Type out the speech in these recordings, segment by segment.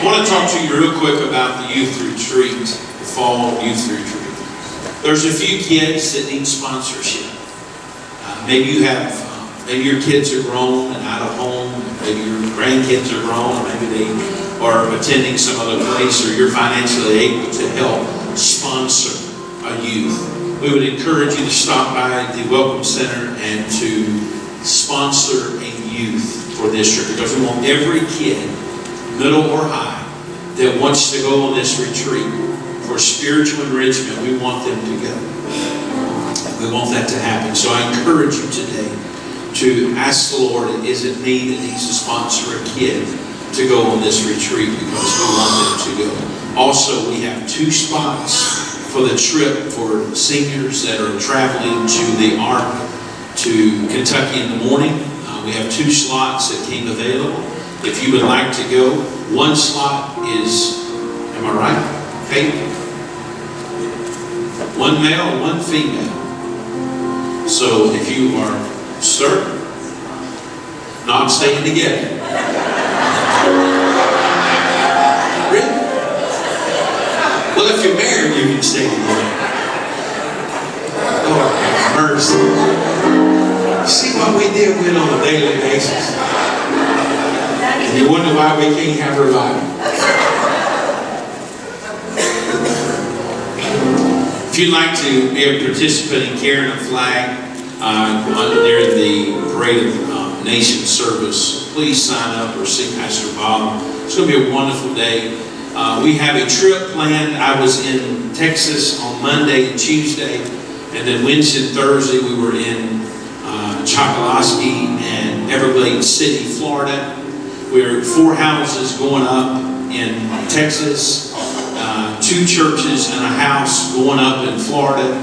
I want to talk to you real quick about the youth retreat, the fall youth retreat. There's a few kids that need sponsorship. Maybe you have, maybe your kids are grown and out of home. Maybe your grandkids are grown. Or maybe they are attending some other place, or you're financially able to help sponsor a youth. We would encourage you to stop by the Welcome Center and to sponsor a youth for this trip, because we want every kid, middle or high, that wants to go on this retreat for spiritual enrichment. We want them to go. We want that to happen. So I encourage you today to ask the Lord, is it me that needs to sponsor a kid to go on this retreat, because we want them to go. Also, we have 2 spots for the trip for seniors that are traveling to the Ark to Kentucky in the morning. We have 2 slots that came available. If you would like to go, 1 slot is, am I right? Okay. 1 male, 1 female. So if you are certain, not staying together. Really? Well, if you're married, you can stay together. Lord have mercy. See what we deal with on a daily basis. And you wonder why we can't have revival. If you'd like to be a participant in carrying a flag during the Parade of Nations service, please sign up or see Pastor Bob. It's going to be a wonderful day. We have a trip planned. I was in Texas on Monday and Tuesday, and then Wednesday and Thursday we were in Chocoloskee and Everglades City, Florida. We're 4 houses going up in Texas, 2 churches and a house going up in Florida.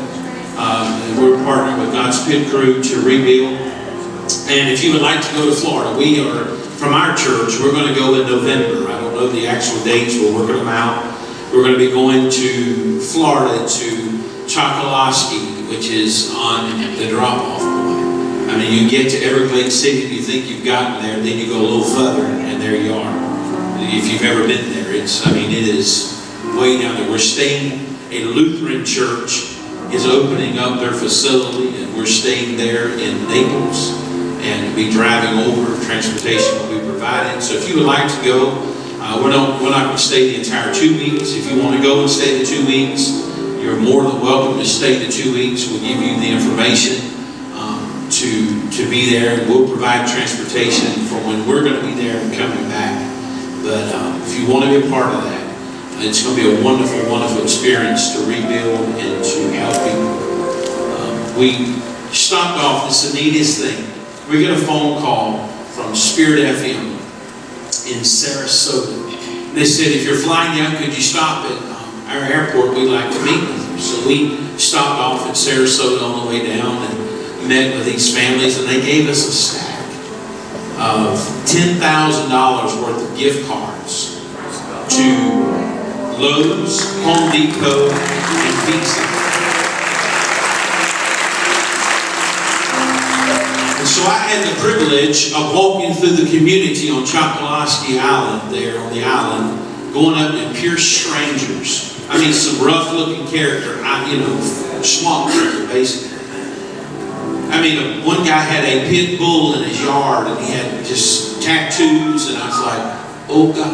We're partnering with God's Pit Crew to rebuild. And if you would like to go to Florida, we are, from our church, we're going to go in November. I don't know the actual dates, we're working them out. We're going to be going to Florida, to Chocoloskee, which is on the drop-off point. I mean, you get to Everglades City and you think you've gotten there, then you go a little further and there you are. If you've ever been there, it is way down there. We're staying, a Lutheran church is opening up their facility, and we're staying there in Naples, and we'll be driving over. Transportation will be provided. So if you would like to go, we're not going to stay the entire 2 weeks. If you want to go and stay the 2 weeks, you're more than welcome to stay the 2 weeks. We'll give you the information to be there, and we'll provide transportation for when we're going to be there and coming back. But if you want to be a part of that, it's going to be a wonderful, wonderful experience to rebuild and to help people. We stopped off, it's the neatest thing. We get a phone call from Spirit FM in Sarasota. They said, if you're flying down, could you stop at our airport? We'd like to meet with you. So we stopped off at Sarasota on the way down and met with these families, and they gave us a stack of $10,000 worth of gift cards to Lowe's, Home Depot, and Visa. And so I had the privilege of walking through the community on Chocoloskee Island, there on the island, going up to pure strangers. I mean, some rough-looking character, swamp creature, basically. I mean, one guy had a pit bull in his yard, and he had just tattoos, and I was like, oh God.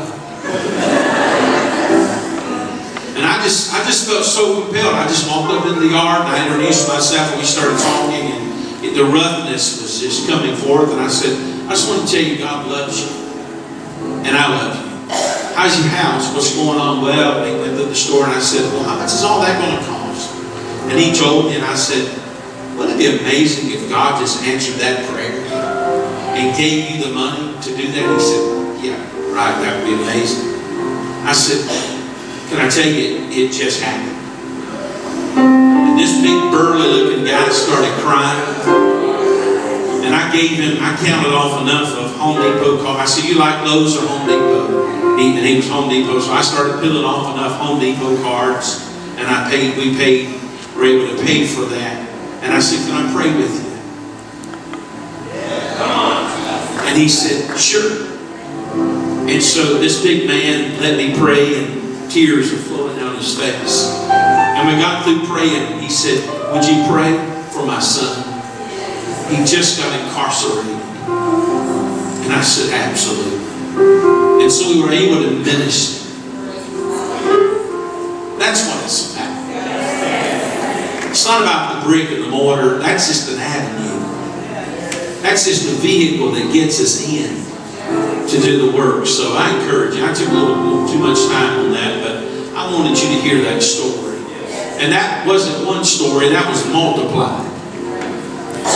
And I just felt so compelled. I just walked up in the yard, and I introduced myself, and we started talking, and the roughness was just coming forth, and I said, I just want to tell you God loves you, and I love you. How's your house? What's going on? Well, he went to the store, and I said, well, how much is all that going to cost? And he told me, and I said, wouldn't it be amazing if God just answered that prayer and gave you the money to do that? He said, yeah, right, that would be amazing. I said, can I tell you, it just happened. And this big burly looking guy started crying. And I counted off enough of Home Depot cards. I said, you like Lowe's or Home Depot? And he was Home Depot. So I started peeling off enough Home Depot cards, and we were able to pay for that. And I said, can I pray with you? And he said, sure. And so this big man let me pray, and tears are flowing down his face. And we got through praying. He said, "Would you pray for my son? He just got incarcerated." And I said, "Absolutely." And so we were able to minister. That's what it's about. It's not about the brick and the mortar. That's just an avenue. That's just a vehicle that gets us in to do the work. So I encourage you. I took a little too much time on that, but I wanted you to hear that story. And that wasn't one story, that was multiplied.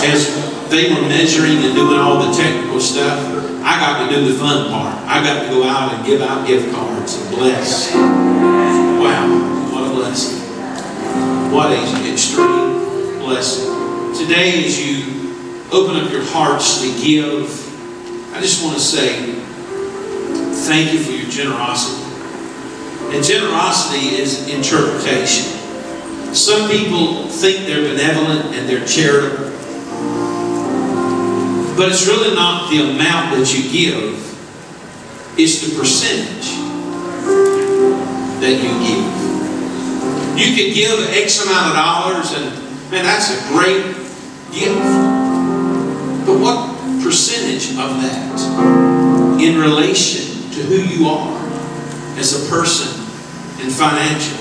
As they were measuring and doing all the technical stuff, I got to do the fun part. I got to go out and give out gift cards and bless. Wow, what a blessing. What an extreme blessing. Today, as you open up your hearts to give, I just want to say thank you for your generosity. And generosity is interpretation. Some people think they're benevolent and they're charitable. But it's really not the amount that you give. It's the percentage that you give. You can give X amount of dollars and, man, that's a great gift. But what percentage of that in relation to who you are as a person and financial?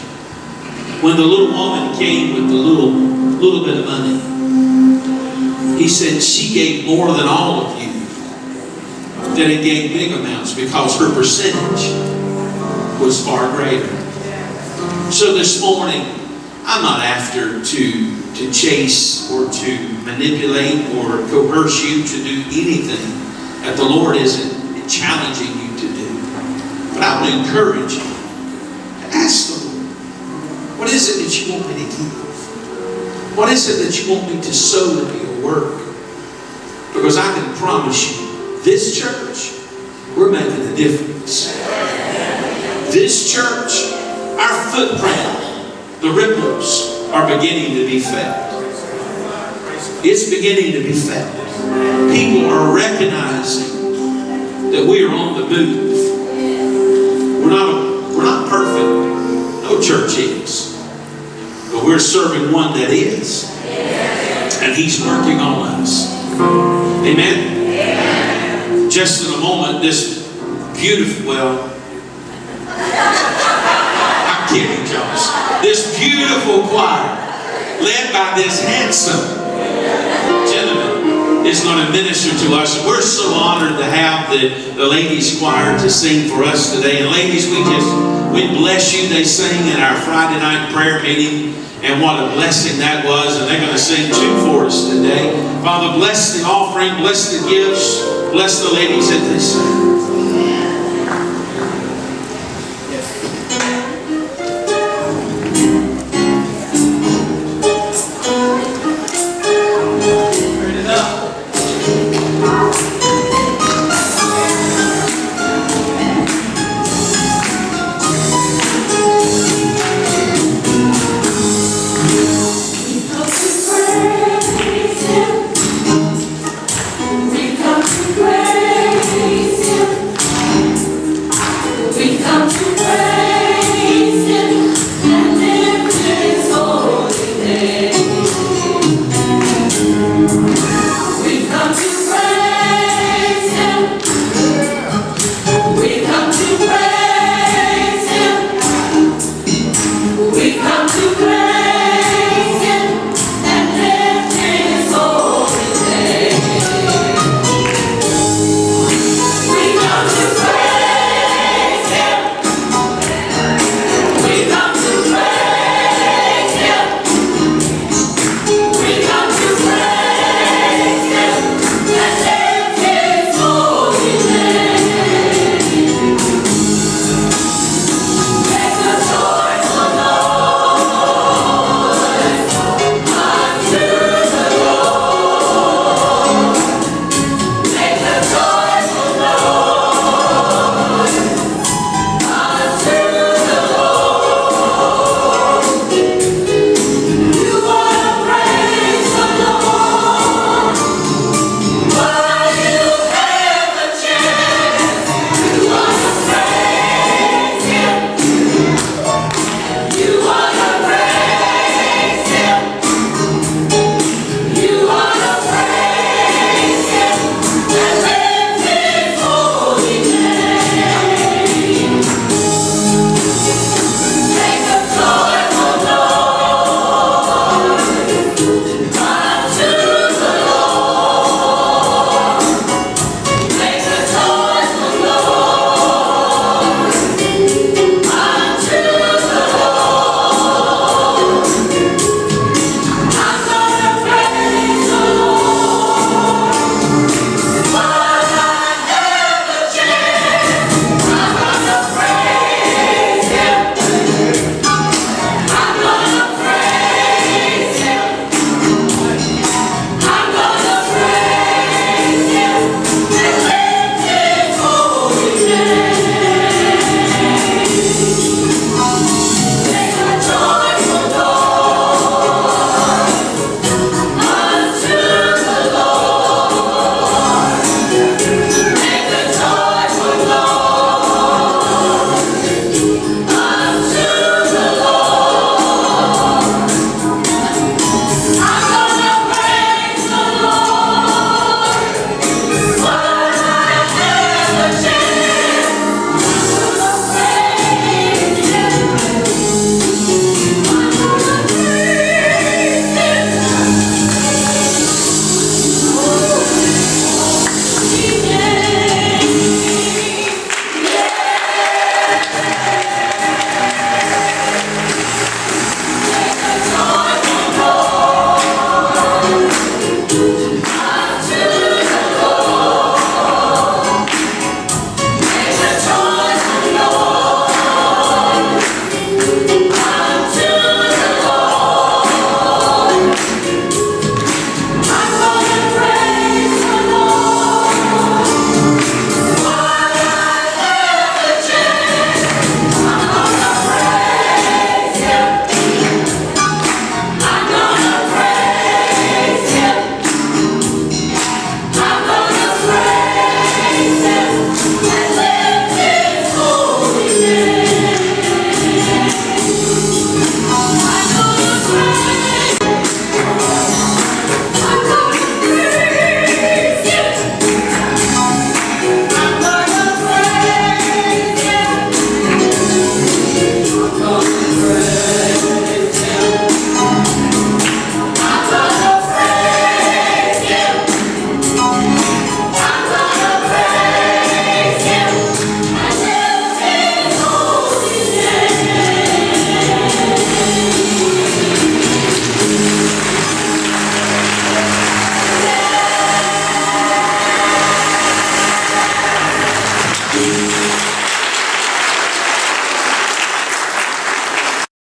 When the little woman came with the little bit of money, he said she gave more than all of you that had gave big amounts because her percentage was far greater. So this morning, I'm not after to chase or to manipulate or coerce you to do anything that the Lord isn't challenging you to do. But I want to encourage you to ask the Lord, what is it that you want me to give? What is it that you want me to sow into your work? Because I can promise you, this church, we're making a difference. This church, our footprint, the ripples are beginning to be felt. It's beginning to be felt. People are recognizing that we are on the move. We're not perfect. No church is. But we're serving one that is. And He's working on us. Amen? Just in a moment, this beautiful, I'm kidding, Jones. This beautiful choir, led by this handsome gentleman, is going to minister to us. We're so honored to have the ladies choir to sing for us today. And ladies, we bless you. They sang in our Friday night prayer meeting, and what a blessing that was. And they're going to sing two for us today. Father, bless the offering, bless the gifts, bless the ladies as they sing. Come to